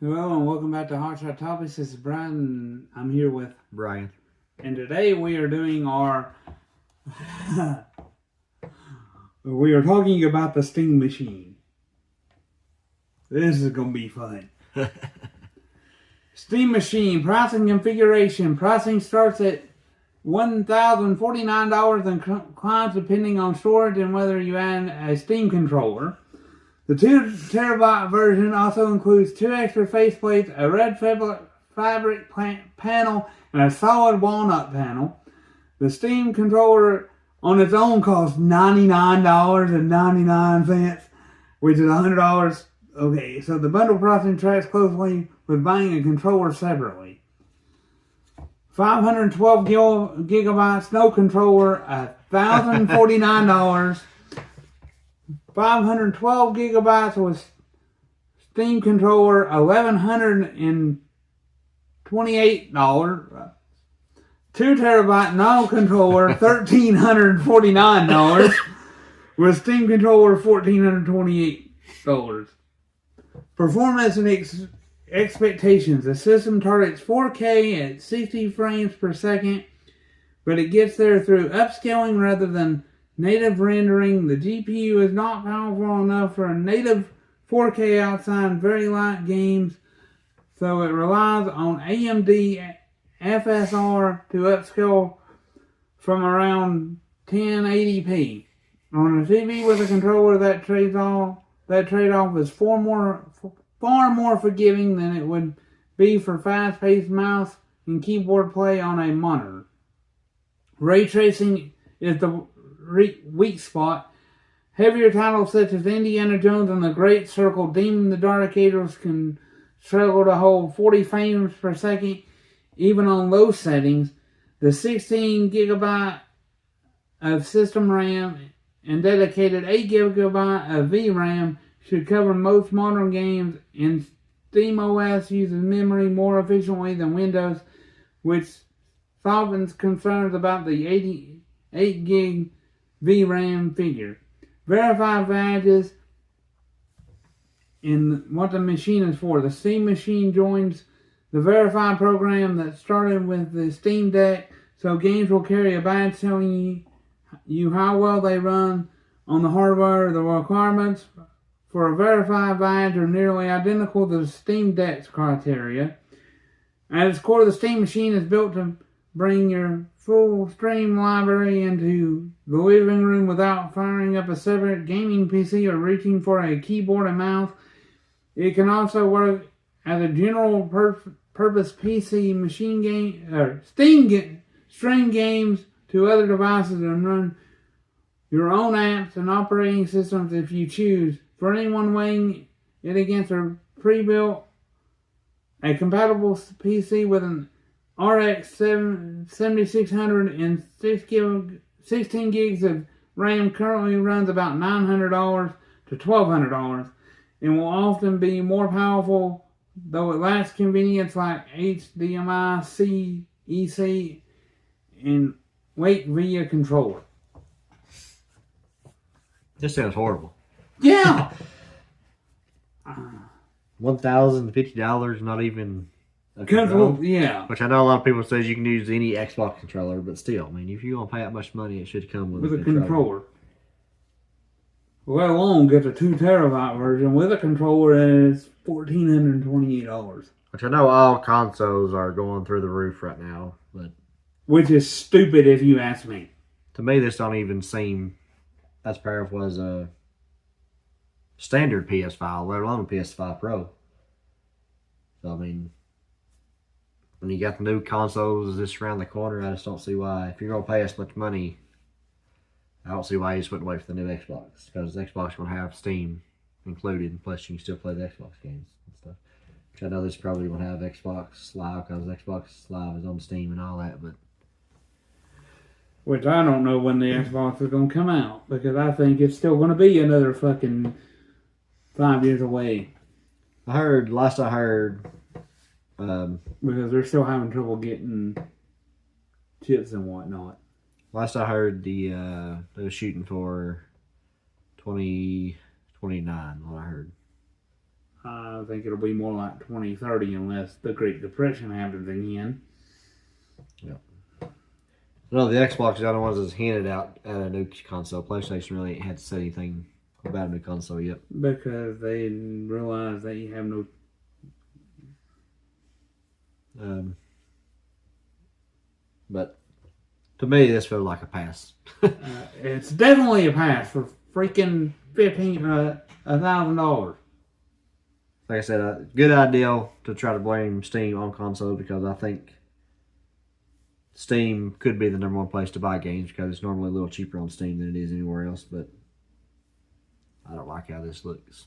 Hello and welcome back to Hot Shot Topics. This is Brian and I'm here with Brian. And today we are doing our we are talking about the Steam Machine. This is gonna be fun. Steam Machine pricing configuration. Pricing starts at $1,049 and climbs depending on storage and whether you add a Steam controller. The 2 terabyte version also includes 2 extra faceplates, a red fabric panel, and a solid walnut panel. The Steam controller on its own costs $99.99, which is $100. Okay, so the bundle pricing tracks closely with buying a controller separately. 512 gigabytes, no controller, $1,049. 512 gigabytes with Steam controller, $1,128. 2 terabyte no controller, $1,349. With Steam controller, $1,428. Performance and expectations. The system targets 4K at 60 frames per second, but it gets there through upscaling rather than native rendering. The GPU is not powerful enough for a native 4K outside very light games, so it relies on AMD FSR to upscale from around 1080p. On a TV with a controller, that trade-off is far more forgiving than it would be for fast-paced mouse and keyboard play on a monitor. Ray tracing is the weak spot. Heavier titles such as Indiana Jones and the Great Circle, Demon the Dark Ages can struggle to hold 40 frames per second even on low settings. The 16 gigabyte of system RAM and dedicated 8 gigabyte of VRAM should cover most modern games, and SteamOS uses memory more efficiently than Windows, which softens concerns about the 88 gig VRAM figure. Verify badges and what the machine is for. The Steam Machine joins the Verify program that started with the Steam Deck, so games will carry a badge telling you how well they run on the hardware. The requirements for a Verify badge are nearly identical to the Steam Deck's criteria. At its core, the Steam Machine is built to bring your full Steam library into the living room without firing up a separate gaming PC or reaching for a keyboard and mouse. It can also work as a general purpose PC machine game or stream games to other devices and run your own apps and operating systems if you choose. For anyone weighing it against a pre-built, a compatible PC with an RX 7600 and 16 gigs of RAM currently runs about $900 to $1,200 and will often be more powerful, though it lacks convenience like HDMI, CEC, and wait via controller. This sounds horrible. Yeah! $1,050, not even a controller. Yeah. Which I know a lot of people says you can use any Xbox controller, but still, I mean, if you're going to pay that much money, it should come with a controller. Let alone get the 2 terabyte version with a controller, and it's $1,428. Which I know all consoles are going through the roof right now, but which is stupid if you ask me. To me, this don't even seem as powerful as a standard PS5, let alone a PS5 Pro. So, I mean, when you got the new consoles just around the corner, I just don't see why. If you're going to pay us much money, I don't see why you just wouldn't wait for the new Xbox. Because the Xbox will have Steam included, plus you can still play the Xbox games and stuff. Which I know this probably won't have Xbox Live, because Xbox Live is on Steam and all that, but which I don't know when the Xbox is going to come out, because I think it's still going to be another fucking 5 years away. Last I heard, because they're still having trouble getting chips and whatnot. Last I heard, they were shooting for 2029, what I heard. I think it'll be more like 2030 unless the Great Depression happens again. No, the Xbox is the only ones that's hinted out at a new console. PlayStation really ain't had to say anything about a new console yet. Because they realize that you have no... But to me, this feels like a pass. it's definitely a pass for freaking $1,000. Like I said, a good idea to try to blame Steam on console because I think Steam could be the number one place to buy games because it's normally a little cheaper on Steam than it is anywhere else. But I don't like how this looks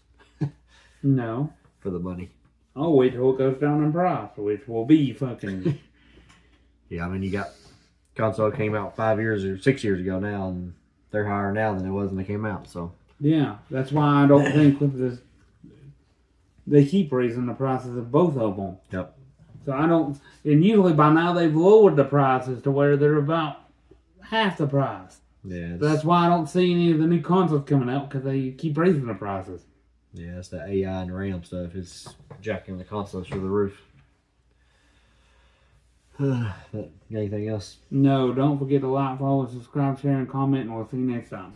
No. for the money. I'll wait till it goes down in price, which will be fucking... Yeah, I mean, you got console came out 5 years or 6 years ago now, and they're higher now than it was when they came out. So Yeah, that's why I don't think with this... They keep raising the prices of both of them. Yep. So I don't... And usually by now they've lowered the prices to where they're about half the price. Yeah, That's why I don't see any of the new consoles coming out because they keep raising the prices. yeah, it's the AI and RAM stuff. It's jacking the consoles through the roof. But, anything else? No, don't forget to like, follow, subscribe, share, and comment, and we'll see you next time.